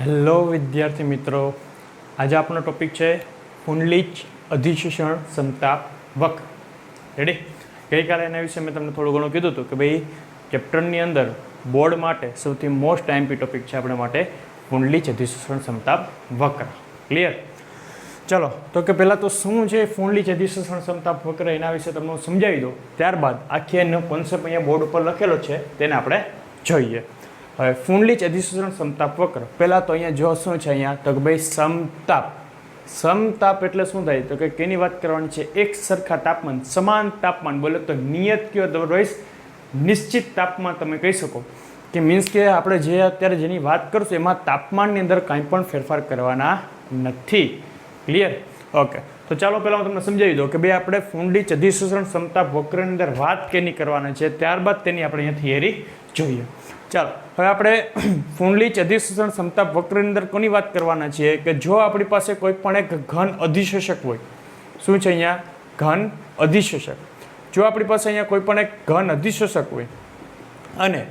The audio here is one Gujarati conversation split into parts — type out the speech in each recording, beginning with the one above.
હેલો વિદ્યાર્થી મિત્રો, આજે આપણો ટોપિક છે પુંડલિચ અધિશોષણ સમતાપ વક્ર. રેડી? ગઈકાલે એના વિશે મેં તમને થોડું ઘણું કીધું હતું કે ભાઈ ચેપ્ટરની અંદર બોર્ડ માટે સૌથી મોસ્ટ આઈએમપી ટોપિક છે આપણા માટે પુંડલિચ અધિશોષણ સમતાપ વક્ર. ક્લિયર? ચલો, તો કે પહેલાં તો શું છે પુંડલિચ અધિશોષણ સમતાપ વક્ર એના વિશે તમને હું સમજાવી દઉં. ત્યારબાદ આખી એનો કોન્સેપ્ટ અહીંયા બોર્ડ ઉપર લખેલો છે તેને આપણે જોઈએ. હવે પુંડલિચ અધિશોષણ સમતાપ વક્ર પહેલાં તો અહીંયા જો શું છે અહીંયા તો કે ભાઈ સમતાપ. સમતાપ એટલે શું થાય તો કે કેની વાત કરવાની છે? એક સરખા તાપમાન, સમાન તાપમાન, બોલે તો નિયત કયો અદરવાઇઝ નિશ્ચિત તાપમાન તમે કહી શકો કે મીન્સ કે આપણે જે અત્યારે જેની વાત કરશું એમાં તાપમાનની અંદર કાંઈ પણ ફેરફાર કરવાના નથી. ક્લિયર? ઓકે, તો ચાલો પહેલાં હું તમને સમજાવી દઉં કે ભાઈ આપણે પુંડલિચ અધિશોષણ સમતાપ વક્રની અંદર વાત કેની કરવાની છે, ત્યારબાદ તેની આપણે અહીંયા થિયરી જોઈએ. ચાલો, હવે આપણે પુંડલિચ અધિશોષણ સમતાપ વક્રની અંદર કોની વાત કરવાના છીએ કે જો આપણી પાસે કોઈ પણ એક ઘન અધિશોષક હોય. શું છે અહીંયા? ઘન અધિશોષક. જો આપણી પાસે અહીંયા કોઈ પણ એક ઘન અધિશોષક હોય અને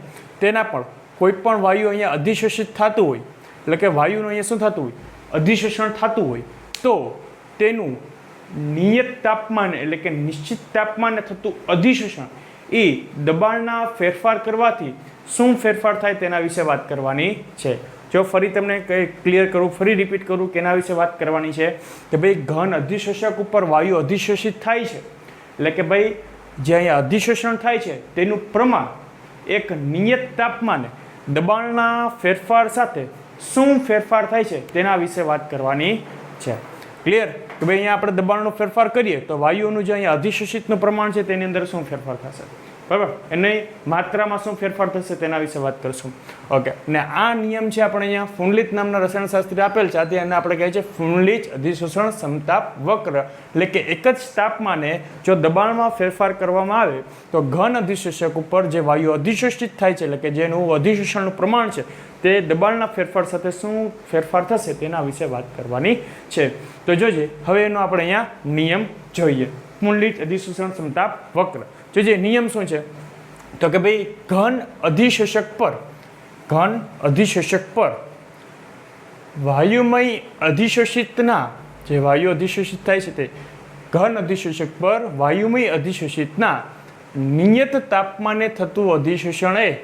તેના પણ કોઈ પણ વાયુ અહીંયા અધિશોષિત થતું હોય, એટલે કે વાયુનું અહીંયા શું થતું હોય? અધિશોષણ થતું હોય, તો તેનું નિયત તાપમાન એટલે કે નિશ્ચિત તાપમાને થતું અધિશોષણ એ દબાણના ફેરફાર કરવાથી શું ફેરફાર થાય તેના વિશે વાત કરવાની છે. જો ફરી તમને કંઈ ક્લિયર કરું, ફરી રિપીટ કરું કે એના વિશે વાત કરવાની છે કે ભાઈ ઘન અધિશોષક ઉપર વાયુ અધિશોષિત થાય છે, એટલે કે ભાઈ જે અહીંયા અધિશોષણ થાય છે તેનું પ્રમાણ એક નિયત તાપમાને દબાણના ફેરફાર સાથે શું ફેરફાર થાય છે તેના વિશે વાત કરવાની છે. ક્લિયર? કે ભાઈ અહીંયા આપણે દબાણનો ફેરફાર કરીએ તો વાયુઓનું જે અહીંયા અધિશોષિતનું પ્રમાણ છે તેની અંદર શું ફેરફાર થશે, બરાબર? એની માત્રામાં શું ફેરફાર થશે તેના વિશે વાત કરશું. ઓકે, અને આ નિયમ છે આપણે અહીંયા પુંડલિચ નામના રસાયણશાસ્ત્રી આપેલ છે, આથી એને આપણે કહે છે પુંડલિચ અધિશોષણ સમતાપ વક્ર. એટલે કે એક જ તાપમાને જો દબાણમાં ફેરફાર કરવામાં આવે તો ઘન અધિશોષક ઉપર જે વાયુ અધિશોષિત થાય છે, એટલે કે જેનું અધિશોષણનું પ્રમાણ છે તે દબાણના ફેરફાર સાથે શું ફેરફાર થશે તેના વિશે વાત કરવાની છે. તો જોજે હવે એનો આપણે અહીંયા નિયમ જોઈએ. પુંડલિચ અધિશોષણ સમતાપ વક્ર. જે નિયમ શું છે તો કે ભાઈ ઘન અધિશોષક પર વાયુમય અધિશોષિતના, જે વાયુ અધિશોષિત થાય છે તે ઘન અધિશોષક પર વાયુમય અધિશોષિતના નિયત તાપમાને થતું અધિશોષણ એ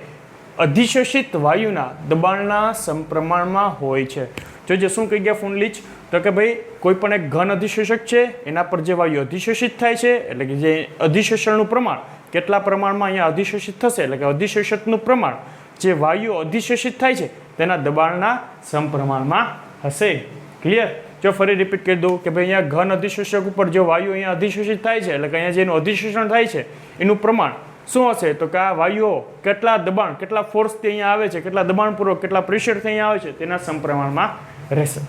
અધિશોષિત વાયુના દબાણના સમપ્રમાણમાં હોય છે. જો શું કહી ગયા પુંડલિચ તો કે ભાઈ કોઈ પણ એક ઘન અધિશોષક છે એના પર જે વાયુ અધિશોષિત થાય છે, એટલે કે જે અધિશોષણનું પ્રમાણ કેટલા પ્રમાણમાં અહીંયા અધિશોષિત થશે, એટલે કે અધિશોષિતનું પ્રમાણ જે વાયુ અધિશોષિત થાય છે તેના દબાણના સમપ્રમાણમાં હશે. ક્લિયર? જો ફરી રિપીટ કરી દઉં કે ભાઈ અહીંયા ઘન અધિશોષક ઉપર જો વાયુ અહીંયા અધિશોષિત થાય છે, એટલે કે અહીંયા જેનું અધિશોષણ થાય છે એનું પ્રમાણ શું હશે તો કે આ વાયુઓ કેટલા દબાણ, કેટલા ફોર્સથી અહીંયા આવે છે, કેટલા દબાણપૂર્વક, કેટલા પ્રેશરથી અહીંયા આવે છે તેના સમપ્રમાણમાં રહેશે.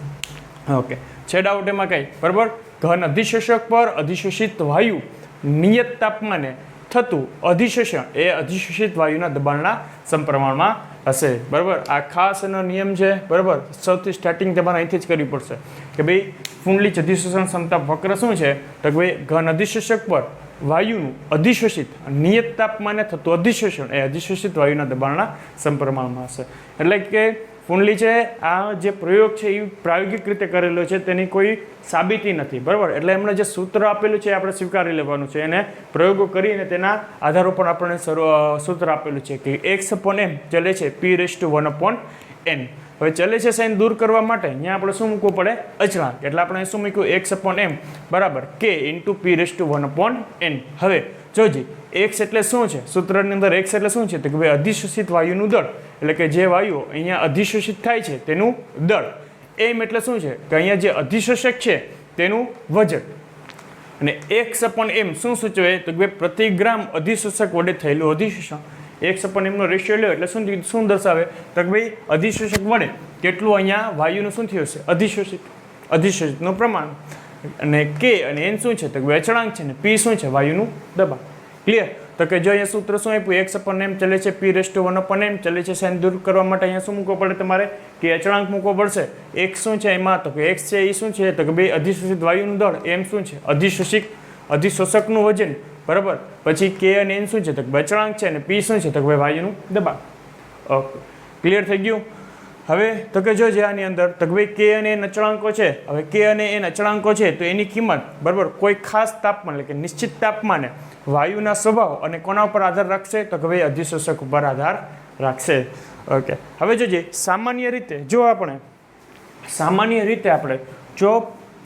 ઓકે, છે ડાઉટ એમાં કંઈ? બરાબર? ઘન અધિશોષક પર અધિશોષિત વાયુ નિયત તાપમાને થતું અધિશોષણ એ અધિશોષિત વાયુના દબાણના સમપ્રમાણમાં હશે. બરાબર? આ ખાસ એનો નિયમ છે. બરાબર? સૌથી સ્ટાર્ટિંગ તમારે અહીંથી જ કરવી પડશે કે ભાઈ પુંડલિચ અધિશોષણ સમતાપ વક્ર શું છે તો કે ભાઈ ઘન અધિશોષક પર વાયુનું અધિશોષિત નિયત તાપમાને થતું અધિશોષણ એ અધિશોષિત વાયુના દબાણના સમપ્રમાણમાં હશે. એટલે કે પુંડલિચે આ જે પ્રયોગ છે એ પ્રાયોગિક રીતે કરેલો છે, તેની કોઈ સાબિતી નથી. બરાબર? એટલે એમણે જે સૂત્ર આપેલું છે આપણે સ્વીકારી લેવાનું છે, એને પ્રયોગો કરીને તેના આધાર ઉપર આપણને સૂત્ર આપેલું છે કે x/m ચલે છે p⁴(1/n). હવે ચલે છે સાઈન દૂર કરવા માટે અહીંયા આપણે શું મૂકવું પડે? અચળાંક. એટલે આપણે શું મૂક્યું? x/m બરાબર k × p⁴(1/n). હવે જોજી x એટલે શું છે? સૂત્રની અંદર x એટલે શું છે તો કે ભાઈ અધિશોષિત વાયુનું દળ, એટલે કે જે વાયુ અહીંયા અધિશોષિત થાય છે તેનું દળ. m એટલે શું છે કે અહીંયા જે અધિશોષક છે તેનું વજન. અને x/m શું સૂચવે તો કે ભાઈ પ્રતિ ગ્રામ અધિશોષક વડે થયેલું અધિશોષણ. x/m નો રેશિયો લ્યો એટલે શું દર્શાવે તો કે ભાઈ અધિશોષક વડે કેટલું અહીંયા વાયુનું શું થયું છે? અધિશોષિતનું પ્રમાણ. અને k અને n શું છે તો કે ભાઈ અચળાંક છે, ને p શું છે? વાયુનું દબાણ. ક્લિયર? તો કે જો અહીંયા સૂત્ર શું આપ્યું? x/m ચલે છે p⁴(1/n) ચલે છે સાઈન દૂર કરવા માટે અહીંયા શું મૂકવો પડે તમારે? કે અચળાંક મૂકવો પડશે. x શું છે એમાં તો કે x છે એ શું છે તો કે ભાઈ અધિશોષિત વાયુનું દળ, m શું છે? અધિશોષકનું વજન. બરાબર? પછી k અને n શું છે તો કે અચળાંક છે, અને p શું છે તો કે ભાઈ વાયુનું દબાણ. ઓકે, ક્લિયર થઈ ગયું? હવે તો કે જોજે આની અંદર તો કે ભાઈ કે અને એન અચળાંકો છે. હવે કે અને એન અચળાંકો છે તો એની કિંમત બરાબર કોઈ ખાસ તાપમાન એટલે કે નિશ્ચિત તાપમાને વાયુના સ્વભાવ અને કોના ઉપર આધાર રાખશે તો કે ભાઈ અધિશોષક ઉપર આધાર રાખશે. ઓકે, હવે જોજે સામાન્ય રીતે જો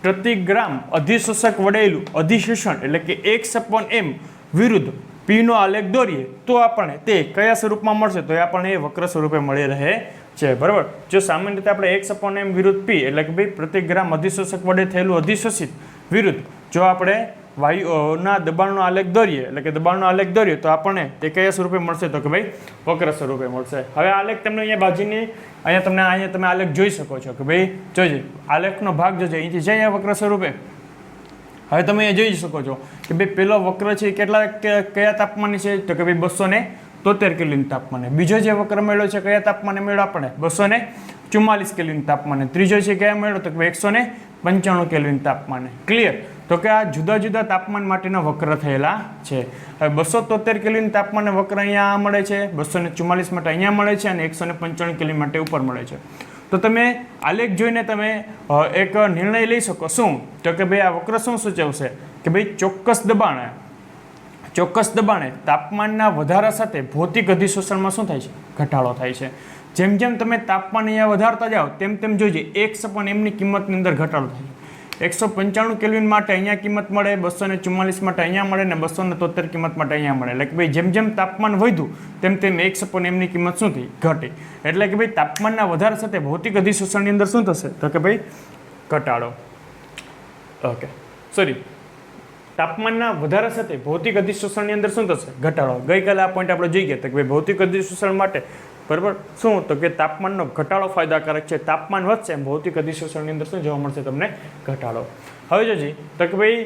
પ્રતિ ગ્રામ અધિશોષક વડેલું અધિશોષણ એટલે કે x/m વિરુદ્ધ P નો આલેખ દોરીએ તો આપણને તે કયા સ્વરૂપમાં મળશે તો એ આપણને એ વક્ર સ્વરૂપે મળી રહે છે. બરાબર, જો સામાન્ય રીતે આપણે x/m વિરુદ્ધ P એટલે કે ભાઈ પ્રતિ ગ્રામ અધિશોષક વડે થયેલું અધિશોષિત વિરુદ્ધ જો આપણે વાયુના દબાણનો આલેખ દોરીએ એટલે કે દબાણનો આલેખ દોરીએ તો આપણને તે કયા સ્વરૂપે મળશે તો કે ભાઈ વક્ર સ્વરૂપે મળશે. હવે આલેખ તમને અહીંયા બાજુની અહીંયા તમે આલેખ જોઈ શકો છો કે ભાઈ જોજે આલેખનો ભાગ જોજે અહીંથી જાય વક્ર સ્વરૂપે. હવે તમે અહીંયા જોઈ શકો છો કે ભાઈ પેલો વક્ર છે કયા તાપમાને છે તો કે ભાઈ 273 કેલ્વિન તાપમાને. બીજો જે વક્ર મળ્યો છે કયા તાપમાને મળ્યો આપણે 244 કેલ્વિન તાપમાને. ત્રીજો છે કયા મળ્યો તો કે ભાઈ 195 કેલ્વિન તાપમાને. ક્લિયર? તો કે આ જુદા જુદા તાપમાન માટેના વક્ર થયેલા છે. હવે 273 કેલ્વિન તાપમાને વક્ર અહીંયા મળે છે, 244 માટે અહીંયા મળે છે અને 195 કેલ્વિન માટે ઉપર મળે છે. તો તમે આલેખ જોઈને તમે એક નિર્ણય લઈ શકો. શું તો કે ભાઈ આ વક્ર શું સૂચવશે કે ભાઈ ચોક્કસ દબાણે તાપમાનના વધારા સાથે ભૌતિક અધિશોષણમાં શું થાય છે ઘટાડો થાય છે. જેમ જેમ તમે તાપમાન અહીંયા વધારતા જાઓ તેમ તેમ જોઈજે x/m ની કિંમતની અંદર ઘટાડો થાય. 195 કેલ્વિન માટે અહીંયા કિંમત મળે, 244 માટે અહીંયા મળે ને 273 કિંમત માટે અહીંયા મળે. એટલે કે ભાઈ જેમ જેમ તાપમાન વધ્યું તેમ તેમ x/m ની કિંમત શું થઈ ઘટી. એટલે કે ભાઈ તાપમાનના વધારા સાથે ભૌતિક અધિશોષણની અંદર શું થશે તો કે ભાઈ ઘટાડો. ઓકે, સોરી, તાપમાનના વધારા સાથે ભૌતિક અધિશોષણની અંદર શું થશે ઘટાડો. ગઈકાલે આ પોઈન્ટ આપણે જોઈ ગયા કે ભાઈ ભૌતિક અધિશોષણ માટે બરાબર શું તો કે તાપમાનનો ઘટાડો ફાયદાકારક છે. તાપમાન વધશે એમ ભૌતિક અધિશોષણની અંદર શું જોવા મળશે તમને ઘટાડો. હવે જોજી તો કે ભાઈ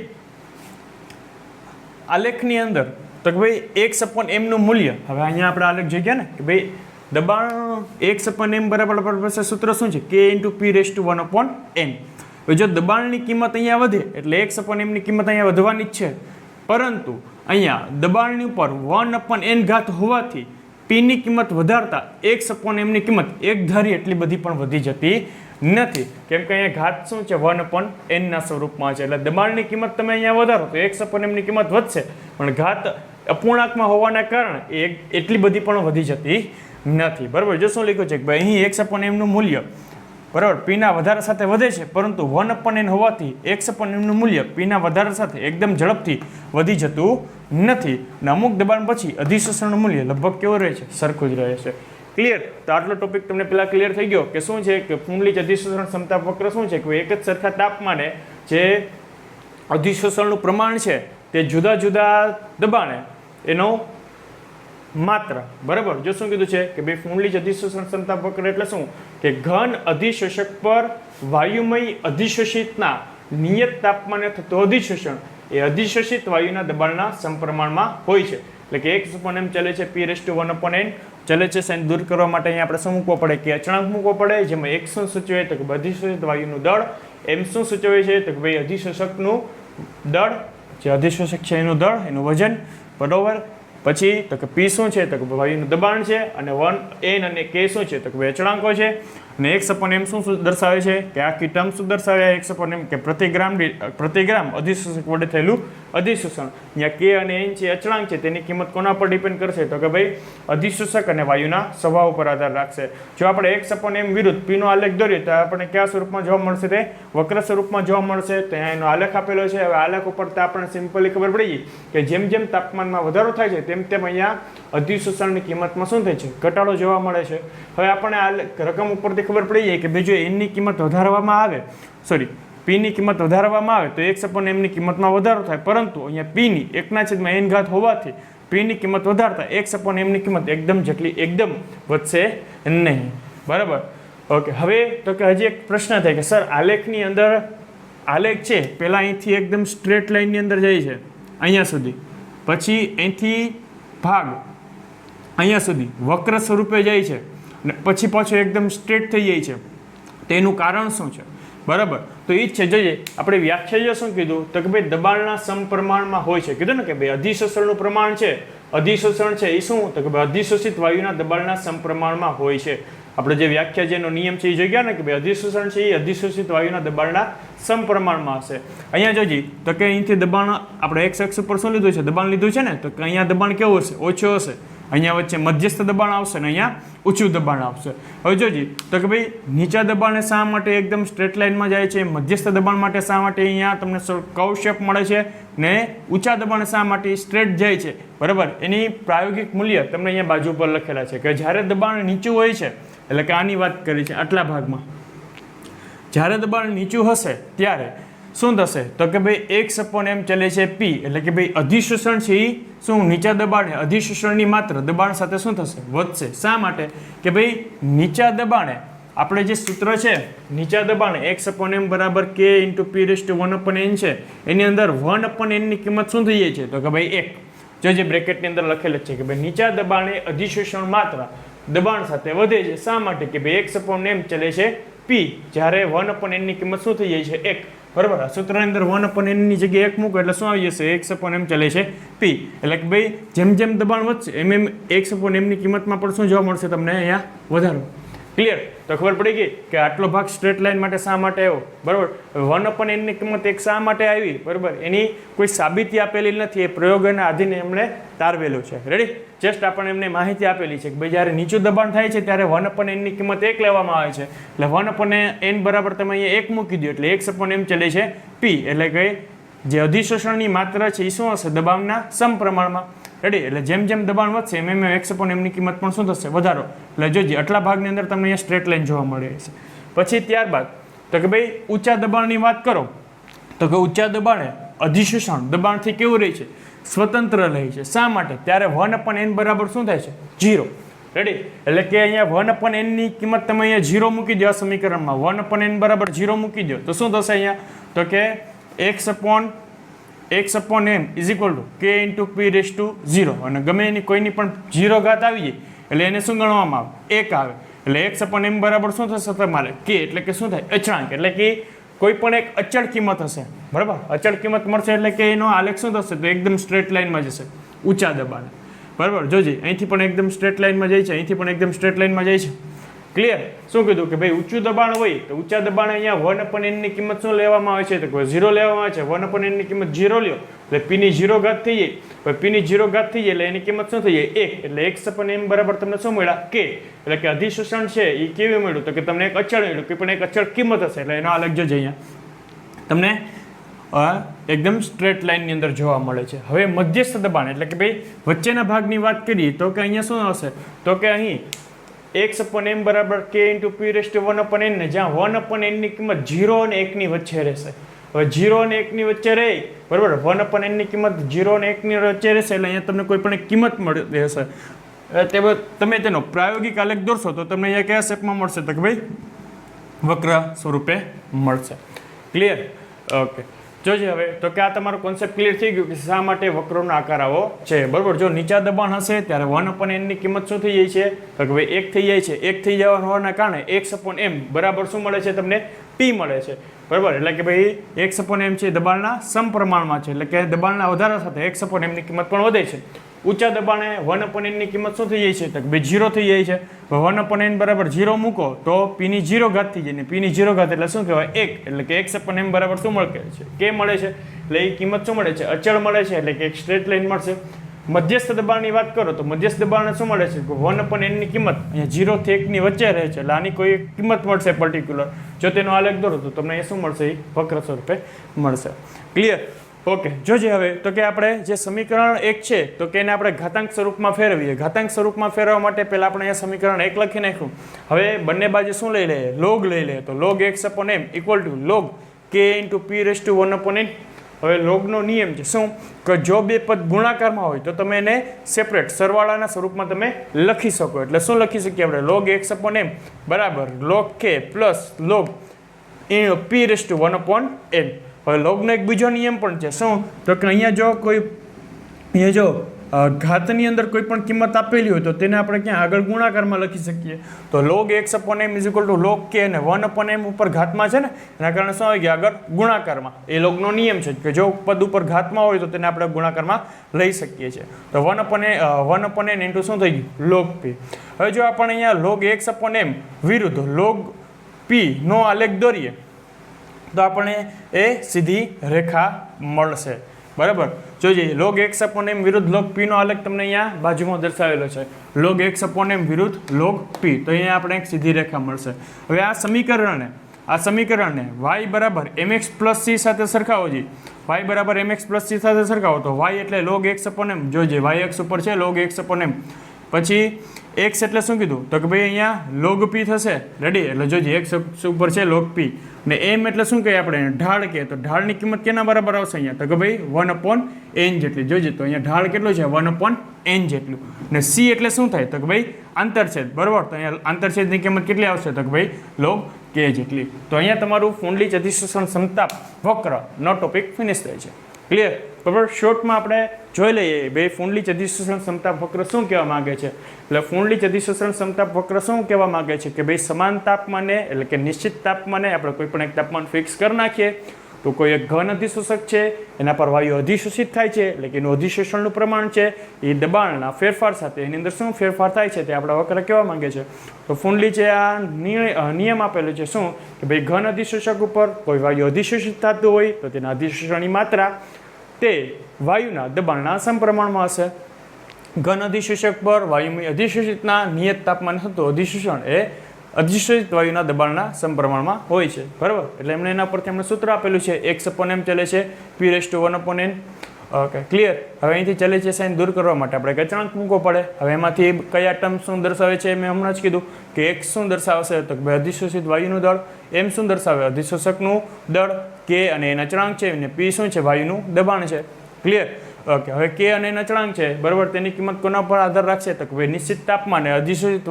આલેખની અંદર તો કે ભાઈ x/m નું મૂલ્ય હવે અહીંયા આપણે આલેખ જોઈ ગયા ને કે ભાઈ દબાણ x/m બરાબર સૂત્ર શું છે k/p⁴1/n. હવે જો દબાણની કિંમત અહીંયા વધે એટલે x/m ની કિંમત અહીંયા વધવાની જ છે, પરંતુ અહીંયા દબાણની ઉપર 1/n ઘાત હોવાથી P ની કિંમત વધારતા x/m ની કિંમત એક ધારી એટલી બધી પણ વધી જતી નથી, કેમ કે અહીંયા ઘાત શું છે 1/n ના સ્વરૂપમાં છે. એટલે દબાણની કિંમત તમે અહીંયા વધારો તો x/m ની કિંમત વધશે, પણ ઘાત અપૂર્ણાંકમાં હોવાના કારણે એ એટલી બધી પણ વધી જતી નથી. બરાબર, જો શું લખ્યું છે કે ભાઈ અહીં x/m નું મૂલ્ય બરાબર P ના વધારા સાથે વધે છે, પરંતુ 1/n હોવાથી x/m નું મૂલ્ય P ના વધારા સાથે એકદમ ઝડપથી વધી જતું નથી. અને અમુક દબાણ પછી અધિશોષણનું મૂલ્ય લગભગ કેવો રહે છે સરખું જ રહે છે. ક્લિયર? તો આટલો ટોપિક તમને પેલા ક્લિયર થઈ ગયો કે શું છે કે ફૂંડલીચ અધિશોષણ ક્ષમતા વક્ર શું છે કે એક જ સરખા તાપમાને જે અધિશોષણનું પ્રમાણ છે તે જુદા જુદા દબાણે એનો માત્રા બરાબર. જો શું કીધું છે કે ભાઈ ફૂંડલીચ અધિશોષણ ક્ષમતા વક્ર એટલે શું કે ઘન અધિશોષક પર વાયુમય અધિશોષિતના નિયત તાપમાને થતું અધિશોષણ એ અધિશોષિત વાયુના દબાણના સમપ્રમાણમાં હોય છે. એટલે કે x/m ચલે છે p⁴1/n ચલે છે. સાઈન દૂર કરવા માટે અહીંયા આપણે શું મૂકવો પડે કે અચળાંક મૂકવો પડે, જેમાં x શું સૂચવે તો કે અધિશોષિત વાયુનું દળ, m શું સૂચવે છે તો કે ભાઈ અધિશોષકનું દળ, જે અધિશોષક છે એનું દળ, એનું વજન બરોબર. પછી તો કે p શું છે તો કે વાયુનું દબાણ છે, અને 1n અને k શું છે તો કે ભાઈ અચળાંકો છે. અને x/m શું દર્શાવે છે કે આખી ટર્મ શું દર્શાવે x/m કે પ્રતિ ગ્રામ અધિશોષક વડે થયેલું અધિશોષણ. અહીંયા k અને n છે અચળાંક છે, તેની કિંમત કોના પર ડિપેન્ડ કરશે તો કે ભાઈ અધિશોષક અને વાયુના સ્વભાવ ઉપર આધાર રાખશે. જો આપણે x/m વિરુદ્ધ p નો આલેખ દોરીએ તો આપણને કયા સ્વરૂપમાં જોવા મળશે તે વક્ર સ્વરૂપમાં જોવા મળશે. તો અહીંયા એનો આલેખ આપેલો છે. હવે આલેખ ઉપર તો આપણને સિમ્પલી ખબર પડી ગઈ કે જેમ જેમ તાપમાનમાં વધારો થાય છે તેમ તેમ અહીંયા અધિશોષણની કિંમતમાં શું થાય છે ઘટાડો જોવા મળે છે. હવે આપણને આ રકમ ઉપરથી ખબર પડી જાય કે ભાઈ જો n ની કિંમત વધારવામાં આવે, સોરી p ની કિંમત વધારવામાં આવે તો x/m ની કિંમતમાં વધારો થાય, પરંતુ અહીંયા p ની 1/n ઘાત હોવાથી p ની કિંમત વધારતા x/m ની કિંમત એકદમ વધશે નહીં. બરાબર. ઓકે, હવે તો કે હજી એક પ્રશ્ન થાય કે સર આલેખની અંદર આલેખ છે પહેલાં અહીંથી એકદમ સ્ટ્રેટ લાઇનની અંદર જાય છે અહીંયા સુધી, પછી અહીંથી ભાગ અહીંયા સુધી વક્ર સ્વરૂપે જાય છે, અને પછી પાછો એકદમ સ્ટ્રેટ થઈ જાય છે. તેનું કારણ શું છે? બરાબર, તો એ જ છે. જોઈએ આપણે વ્યાખ્યા શું કીધું તો કે ભાઈ દબાણના સમપ્રમાણમાં હોય છે. કીધું ને કે ભાઈ અધિશોષણનું પ્રમાણ છે, અધિશોષણ છે એ શું તો કે ભાઈ અધિશોષિત વાયુના દબાણના સમપ્રમાણમાં હોય છે. આપણે જે વ્યાખ્યા જેનો નિયમ છે એ જોઈ ગયા ને કે ભાઈ અધિશોષણ છે એ અધિશોષિત વાયુના દબાણના સમપ્રમાણમાં હશે. અહીંયા જોજી તો કે અહીંથી દબાણ આપણે એક્સ અક્ષ ઉપર શું લીધું છે, દબાણ લીધું છે ને, તો કે અહીંયા દબાણ કેવું હશે, ઓછું હશે. અહીંયા વચ્ચે મધ્યસ્થ દબાણ આવશે ને અહીંયા ઊંચું દબાણ આવશે. હવે જોજી તો કે ભાઈ નીચા દબાણે શા માટે એકદમ સ્ટ્રેટ લાઇનમાં જાય છે, મધ્યસ્થ દબાણ માટે શા માટે અહીંયા તમને કર્વ શેપ મળે છે, ને ઊંચા દબાણે શા માટે સ્ટ્રેટ જાય છે, બરાબર. એની પ્રાયોગિક મૂલ્ય તમને અહીંયા બાજુ પર લખેલા છે કે જ્યારે દબાણ નીચું હોય છે, એટલે કે આની વાત કરી છે આટલા ભાગમાં, જ્યારે દબાણ નીચું હશે ત્યારે શું થશે તો કે ભાઈ x/m ચલે છે p, એટલે કે ભાઈ અધિશોષણ છે એ શું નીચા દબાણે અધિશોષણની માત્રા દબાણ સાથે શું થશે, વધશે. શા માટે કે ભાઈ નીચા દબાણે આપણે જે સૂત્ર છે નીચા દબાણે x/m બરાબર k × p/1/n છે, એની અંદર 1/n ની કિંમત શું થઈ જાય છે તો કે ભાઈ 1. જો જે બ્રેકેટની અંદર લખેલ છે કે ભાઈ નીચા દબાણે અધિશોષણ માત્રા દબાણ સાથે વધે છે. શા માટે કે ભાઈ x/m ચલે છે p, જ્યારે 1/n ની કિંમત શું થઈ જાય છે 1, બરાબર. આ સૂત્રની અંદર 1/n ની જગ્યાએ 1 મૂકો એટલે શું આવી જશે, x/m ચલે છે p. એટલે કે ભાઈ જેમ જેમ દબાણ વધશે એમ એમ x/m ની કિંમતમાં પણ શું જોવા મળશે તમને અહીંયા વધારો. ક્લિયર? તો ખબર પડી ગઈ કે આટલો ભાગ સ્ટ્રેટ લાઇન માટે શા માટે આવ્યો, બરાબર. 1/n ની કિંમત 1 શા માટે આવી, બરાબર, એની કોઈ સાબિતી આપેલી નથી, એ પ્રયોગોના આધીન એમણે તારવેલું છે. રેડી? જસ્ટ આપણને એમને માહિતી આપેલી છે કે ભાઈ જ્યારે નીચું દબાણ થાય છે ત્યારે 1/n ની કિંમત 1 લેવામાં આવે છે, એટલે 1/n બરાબર તમે અહીંયા 1 મૂકી દો એટલે x/m ચલે છે p, એટલે કે જે અધિશોષણની માત્રા છે એ શું હશે, દબાણના સમપ્રમાણમાં. રેડી? એટલે જેમ જેમ દબાણ વધશે એમ એમ x/m ની કિંમત પણ શું થશે, વધારો. એટલે જોજે આટલા ભાગની અંદર તમને અહીંયા સ્ટ્રેટ લાઇન જોવા મળે છે. પછી ત્યારબાદ તો કે ભાઈ ઊંચા દબાણની વાત કરો તો કે ઊંચા દબાણે અધિશોષણ દબાણથી કેવું રહે છે, સ્વતંત્ર રહે છે. શા માટે? ત્યારે 1/n બરાબર શું થાય છે, 0. રેડી? એટલે કે અહીંયા 1/n ની કિંમત તમે અહીંયા 0 મૂકી દો આ સમીકરણમાં, 1/n બરાબર 0 મૂકી દો તો શું થશે અહીંયા તો કે x/m is equal to k × p/0, અને ગમે એની કોઈની પણ 0 ઘાત આવી જાય એટલે એને શું ગણવામાં આવે, 1 આવે. એટલે x/m બરાબર શું થશે તમારે k, એટલે કે શું થાય, અચળાંક. એટલે કે કોઈ પણ એક અચળ કિંમત હશે, બરાબર. અચળ કિંમત મળશે એટલે કે એનો આલેખ શું થશે તો એકદમ સ્ટ્રેટ લાઇનમાં જશે ઊંચા દબાણે, બરાબર. જોજે અહીંથી પણ એકદમ સ્ટ્રેટ લાઇનમાં જાય છે, અહીંથી પણ એકદમ સ્ટ્રેટ લાઇનમાં જાય છે. ક્લિયર? શું કીધું કે ભાઈ ઊંચું દબાણ હોય તો ઊંચા દબાણ અહીંયા 1/n ની કિંમત શું લેવામાં આવે છે તો 0 લેવામાં આવે છે. 1/n ની કિંમત 0 લ્યો એટલે p ની 0 ઘાત થઈ જાય, પછી p ની 0 ઘાત થઈ જાય એટલે એની કિંમત શું થઈ જાય 1, એટલે x/m બરાબર તમને શું મળ્યા, k. એટલે કે અધિશોષણ છે એ કેવી મળ્યું તો કે તમને એક અચળ મળ્યું, કે પણ એક અચળ કિંમત હશે, એટલે એનો આલેખ જોજે અહીંયા તમને એકદમ સ્ટ્રેટ લાઇનની અંદર જોવા મળે છે. હવે મધ્યસ્થ દબાણ એટલે કે ભાઈ વચ્ચેના ભાગની વાત કરીએ તો કે અહીંયા શું હશે તો કે અહીં x/m બરાબર k × p/1/n ને જ્યાં 1/n ની કિંમત 0 અને 1 ની વચ્ચે રહેશે. હવે 0 અને 1 ની વચ્ચે રહે, બરાબર, 1/n ની કિંમત 0 અને 1 ની વચ્ચે રહેશે એટલે અહીંયા તમને કોઈ પણ એક કિંમત મળી રહેશે. તમે તેનો પ્રાયોગિક આલેખ દોરશો તો તમને અહીંયા કયા શેપમાં મળશે તો કે ભાઈ વક્ર સ્વરૂપે મળશે. ક્લિયર? ઓકે. જોજે હવે તો કે આ તમારો કોન્સેપ્ટ ક્લિયર થઈ ગયું કે શા માટે વક્રોનો આકાર આવો છે, બરાબર. જો નીચા દબાણ હશે ત્યારે 1/n ની કિંમત શું થઈ જાય છે તો કે ભાઈ 1 થઈ જાય છે. 1 થઈ જવા હોવાના કારણે x/m બરાબર શું મળે છે તમને, p મળે છે, બરાબર. એટલે કે ભાઈ x/m છે દબાણના સમપ્રમાણમાં છે, એટલે કે દબાણના વધારા સાથે x/m ની કિંમત પણ વધે છે. ઊંચા દબાણે 1/n ની કિંમત શું થઈ જાય છે તો ભાઈ 0 થઈ જાય છે. 1/n બરાબર 0 મૂકો તો p ની 0 ઘાત થઈ જાય, ને p ની 0 ઘાત એટલે શું કહેવાય 1, એટલે કે x/m બરાબર શું મળે છે, k મળે છે. એટલે એ કિંમત શું મળે છે, અચળ મળે છે, એટલે કે એક સ્ટ્રેટ લાઇન મળશે. મધ્યસ્થ દબાણની વાત કરો તો મધ્યસ્થ દબાણને શું મળે છે, 1/n ની કિંમત અહીંયા 0 થી 1 ની વચ્ચે રહે છે, એટલે આની કોઈ કિંમત મળશે પર્ટિક્યુલર. જો તેનો આલેખ દોરો તો તમને અહીંયા શું મળશે, એ વક્ર સ્વરૂપે મળશે. ક્લિયર? ઓકે. જોજે હવે તો કે આપણે જે સમીકરણ 1 છે તો કે એને આપણે ઘાતાંક સ્વરૂપમાં ફેરવીએ. ઘાતાંક સ્વરૂપમાં ફેરવવા માટે પહેલાં આપણે અહીંયા સમીકરણ 1 લખી નાખ્યું. હવે બંને બાજુ શું લઈ લઈએ, લોગ લઈ લઈએ. તો log x/m equal to log k × p/1/n. હવે લોગનો નિયમ છે શું કે જો બે પદ ગુણાકારમાં હોય તો તમે એને સેપરેટ સરવાળાના સ્વરૂપમાં તમે લખી શકો. એટલે શું લખી શકીએ આપણે, log x/m બરાબર log k plus log p/1/n. હવે લોગનો એક બીજો નિયમ પણ છે શું તો કે અહીંયા જો ઘાતની અંદર કોઈ પણ કિંમત આપેલી હોય તો તેને આપણે ક્યાં આગળ ગુણાકારમાં લખી શકીએ. તો log x upon m is equal to log k અને 1 upon m ઉપર ઘાતમાં છે ને એના કારણે શું આવી ગયા આગળ ગુણાકારમાં. એ લોગનો નિયમ છે કે જો પદ ઉપર ઘાતમાં હોય તો તેને આપણે ગુણાકારમાં લઈ શકીએ છીએ. તો 1 upon n ઇન્ટુ શું થઈ ગયું log p. હવે જો આપણે અહીંયા log x upon m વિરુદ્ધ log p નો આલેખ દોરીએ તો આપણને એ સીધી રેખા મળશે. બરાબર. જોજે log x upon m વિરુદ્ધ log p નો આલેખ તમને અહીંયા બાજુમાં દર્શાવેલો છે. log x upon m વિરુદ્ધ log p. તો અહીંયા આપણે એક સીધી રેખા મળશે. હવે આ સમીકરણને y બરાબર mx પ્લસ c સાથે સરખાવો જી. y બરાબર mx પ્લસ c સાથે સરખાવો તો y એટલે log x upon m. જોજે y અક્ષ ઉપર છે log x upon m. પછી x એટલે શું કીધું તો કે ભાઈ અહીંયા log p થશે. રેડી. એટલે જોજે x ઉપર છે log p ને m એટલે શું કહીએ આપણે ઢાળ કે તો ઢાળની કિંમત કેના બરાબર આવશે અહીંયા તો કે ભાઈ 1 upon n જેટલી. જોજે તો અહીંયા ઢાળ કેટલું છે 1 upon n જેટલું. ને c એટલે શું થાય તો કે ભાઈ આંતરછેદ. બરાબર. તો અહીંયા આંતરછેદની કિંમત કેટલી આવશે તો કે ભાઈ log k જેટલી. તો અહીંયા તમારું ફૂંડલીચ અધિશોષણ સમતાપ વક્રનો ટોપિક ફિનિશ થાય છે. ક્લિયર. બરાબર. શોર્ટમાં આપણે જોઈ લઈએ ભાઈ ફૂંડલીચ અધિશોષણ સમતાપ વક્ર શું કહેવા માંગે છે. એટલે ફૂંડલીચ અધિશોષણ સમતાપ વક્ર શું કહેવા માંગે છે કે ભાઈ સમાન તાપમાને એટલે કે નિશ્ચિત તાપમાને આપણે કોઈ પણ એક તાપમાન ફિક્સ કરી નાખીએ તો કોઈ એક ઘન અધિશોષક છે એના પર વાયુ અધિશોષિત થાય છે એટલે કે એનું અધિશોષણનું પ્રમાણ છે એ દબાણના ફેરફાર સાથે એની અંદર શું ફેરફાર થાય છે તે આપણા વક્ર કહેવા માંગે છે. તો ફૂંડલીચે આ નિયમ આપેલો છે શું કે ભાઈ ઘન અધિશોષક ઉપર કોઈ વાયુ અધિશોષિત થતું હોય તો તેના અધિશોષણની માત્રા તે વાયુના દબાણના સમપ્રમાણમાં હશે. ઘન અધિશોષક પર વાયુમય અધિશોષિતના નિયત તાપમાન થતું અધિશોષણ એ અધિશોષિત વાયુના દબાણના સમપ્રમાણમાં હોય છે. બરાબર. એટલે એમને એના પરથી એમને સૂત્ર આપેલું છે x upon m ચાલે છે p⁻1 upon n. Okay. Clear. હવે અહીંથી ચાલે છે સાઈન દૂર કરવા માટે આપણે અચળાંક મૂકવો પડે. હવે એમાંથી કયા ટર્મ શું દર્શાવે છે મેં હમણાં જ કીધું કે x શું દર્શાવશે તો ભાઈ અધિશોષિત વાયુનું દળ, m શું દર્શાવે અધિશોષકનું દળ, k અને એના અચળાંક છે અને p શું છે વાયુનું દબાણ છે. ક્લિયર. ઓકે. હવે k અને એના અચળાંક છે બરાબર તેની કિંમત કોના પર આધાર રાખશે તો ભાઈ નિશ્ચિત તાપમાને અધિશોષિત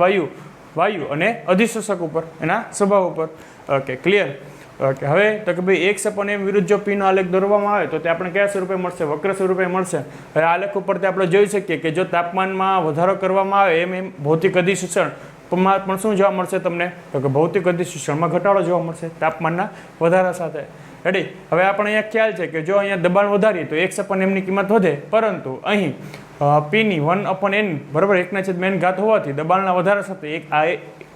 વાયુ અને અધિશોષક ઉપર એના સ્વભાવ ઉપર. ઓકે. ક્લિયર. ઓકે. હવે તો કે ભાઈ x upon m વિરુદ્ધ જો p નો આલેખ દોરવામાં આવે તો તે આપણે કયા સ્વરૂપે મળશે વક્ર સ્વરૂપે મળશે. હવે આલેખ ઉપરથી આપણે જોઈ શકીએ કે જો તાપમાનમાં વધારો કરવામાં આવે એમ ભૌતિક અધિશોષણ પણ શું જોવા મળશે તમને તો કે ભૌતિક અધિશોષણમાં ઘટાડો જોવા મળશે તાપમાનના વધારા સાથે. રેડી. હવે આપણે અહીંયા ખ્યાલ છે કે જો અહીંયા દબાણ વધારીએ તો x upon m ની કિંમત વધે પરંતુ અહીં p ની 1 upon n બરાબર 1/n ઘાત હોવાથી દબાણના વધારા સાથે આ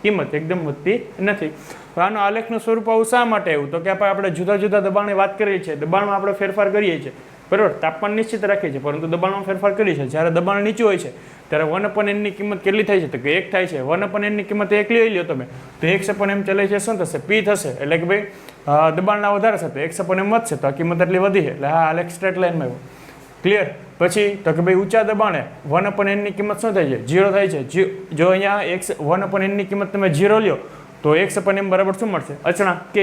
કિંમત એકદમ વધતી નથી. આનો આલેખનું સ્વરૂપ આવું શા માટે એવું તો કે આપણે જુદા જુદા દબાણની વાત કરીએ છીએ દબાણમાં આપણે ફેરફાર કરીએ છીએ બરાબર. તાપમાન નિશ્ચિત રાખીએ છીએ પરંતુ દબાણમાં ફેરફાર કરીએ છીએ. જ્યારે દબાણ નીચું હોય છે ત્યારે 1 upon n ની કિંમત કેટલી થાય છે તો કે 1 થાય છે. 1 upon n ની કિંમત 1 લઈ લો તમે તો x upon m ચાલે છે શું થશે p થશે. એટલે કે ભાઈ દબાણના વધારા સાથે x upon m વધશે તો આ કિંમત એટલી વધી છે એટલે આ આલેખ સ્ટ્રેટ લાઈનમાં આવ્યો. ક્લિયર. પછી તો કે ભાઈ ઊંચા દબાણે 1 upon n ની કિંમત શું થાય છે 0 થાય છે. જો અહીંયા x 1 upon n ની કિંમત તમે 0 લ્યો તો x upon m બરાબર શું મળશે અચળાંક k.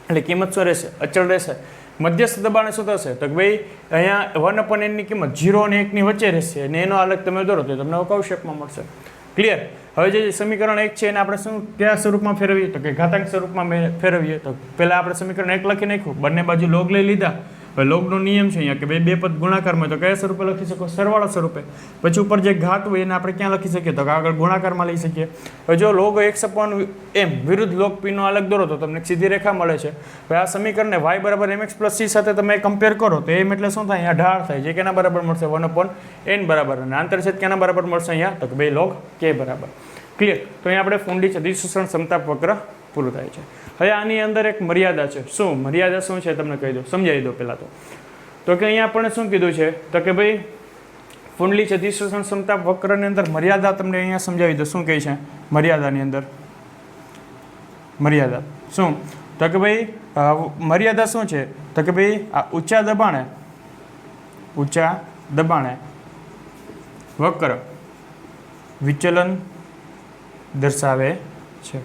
એટલે કિંમત શું રહેશે અચળ રહેશે. મધ્યસ્થ દબાણે શું થશે તો કે ભાઈ અહીંયા 1 upon n ની કિંમત 0 અને 1 ની વચ્ચે રહેશે અને એનો આલેખ તમે દોરો તો તમને અવકાશ શેપમાં મળશે. ક્લિયર. હવે જે સમીકરણ 1 છે એને આપણે શું કયા સ્વરૂપમાં ફેરવીએ તો કે ઘાતાંક સ્વરૂપમાં ફેરવીએ. તો પહેલાં આપણે સમીકરણ 1 લખી નાખ્યું બંને બાજુ log લઈ લીધા. હવે લોગનો નિયમ છે અહીંયા કે ભાઈ બે પદ ગુણાકારમાં તો કયા સ્વરૂપે લખી શકો સરવાળા સ્વરૂપે. પછી ઉપર જે ઘાત હોય એને આપણે ક્યાં લખી શકીએ તો આગળ ગુણાકારમાં લઈ શકીએ. હવે જો log x upon m વિરુદ્ધ log p નો આલેખ દોરો તો તમને સીધી રેખા મળે છે. હવે આ સમીકરણને y બરાબર mx પ્લસ c સાથે તમે કમ્પેર કરો તો m એટલે શું થાય અહીંયા ઢાળ થાય જે કેના બરાબર મળશે 1 upon n બરાબર અને આંતરછેદ કેના બરાબર મળશે અહીંયા તો કે ભાઈ log k બરાબર. ક્લિયર. તો અહીંયા આપણે ફૂંડી અધિશોષણ સમતાપ વક્ર પૂરું થાય છે. હવે આની અંદર એક મર્યાદા છે. શું મર્યાદા શું છે તમને કહી દો સમજાવી દો પહેલાં તો કે અહીંયા આપણને શું કીધું છે તો કે ભાઈ ફૂંડલીચ અધિશોષણ સમતાપ વક્રની અંદર મર્યાદા તમને અહીંયા સમજાવી દો શું કહે છે મર્યાદાની અંદર મર્યાદા શું તો કે ભાઈ મર્યાદા શું છે તો કે ભાઈ આ ઊંચા દબાણે વક્ર વિચલન દર્શાવે છે.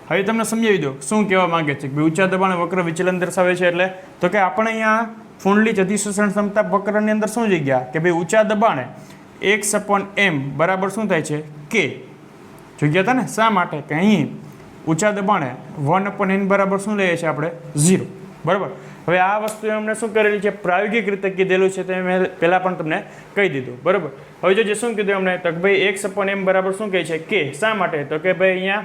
હવે તમને સમજાવી દો શું કહેવા માંગે છે કે ઊંચા દબાણે વક્ર વિચલન દર્શાવે છે એટલે તો કે આપણે અહીંયા ફૂંડલીચ અધિશોષણ સમતાપ વક્રની અંદર શું જગ્યા કે ભાઈ ઊંચા દબાણે x upon m બરાબર શું થાય છે k જોઈ ગયા હતા ને. શા માટે કે અહીં ઊંચા દબાણે 1 upon n બરાબર શું લઈએ છીએ આપણે 0 બરાબર. હવે આ વસ્તુ અમને શું કરેલી છે, પ્રાયોગિક રીતે કીધેલું છે, તે મેં પહેલાં પણ તમને કહી દીધું, બરાબર. હવે જો જે શું કીધું અમને, તો કે ભાઈ x/m બરાબર શું કહે છે, કે. શા માટે, તો કે ભાઈ અહીંયા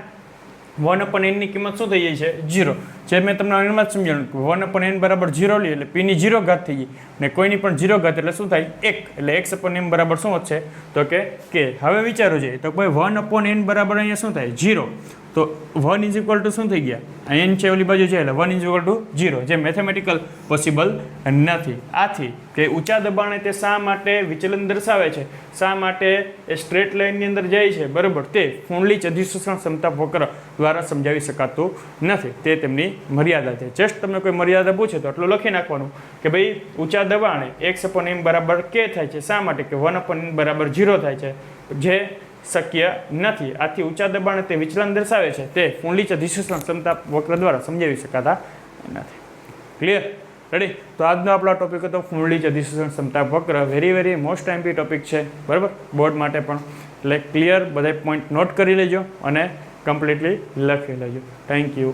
1/n ની કિંમત શું થઈ જાય છે, 0. જે મેં તમને અનુમાન સમજાવ્યું, 1/n બરાબર 0 લઈએ એટલે p ની 0 ઘાત થઈ ગઈ, ને કોઈની પણ 0 ઘાત એટલે શું થાય, 1. એટલે x/m બરાબર શું વધશે, તો કે k. હવે વિચારો જોઈએ તો ભાઈ 1/n બરાબર અહીંયા શું થાય, 0. તો 1 ઇઝ ઇક્વલ ટુ શું થઈ ગયા, n છે ઓલી બાજુ છે એટલે 1 ઇઝ ઇક્વલ ટુ 0, જે મેથેમેટિકલ પોસિબલ નથી. આથી કે ઊંચા દબાણે તે શા માટે વિચલન દર્શાવે છે, શા માટે એ સ્ટ્રેટ લાઇનની અંદર જાય છે, બરાબર, તે ફૂંડલીચ અધિશોષણ ક્ષમતા વક્ર દ્વારા સમજાવી શકાતું નથી. તે તેમની મર્યાદા છે. જસ્ટ તમને કોઈ મર્યાદા પૂછે તો એટલું લખી નાખવાનું કે ભાઈ ઊંચા દબાણે x/m બરાબર k થાય છે. શા માટે, કે 1/n બરાબર 0 થાય છે, જે શક્ય નથી. આથી ઊંચા દબાણે તે વિચલન દર્શાવે છે, તે ફૂંડલીચ અધિશોષણ ક્ષમતા વક્ર દ્વારા સમજાવી શકાતા નથી. ક્લિયર? રેડી? તો આજનો આપણો ટોપિક હતો ફૂંડલીચ અધિશોષણ ક્ષમતા વક્ર. વેરી મોસ્ટ એમ્પી ટોપિક છે, બરાબર, બોર્ડ માટે પણ. એટલે ક્લિયર બધા પોઈન્ટ નોટ કરી લેજો અને કમ્પ્લીટલી લખી લેજો. Thank you.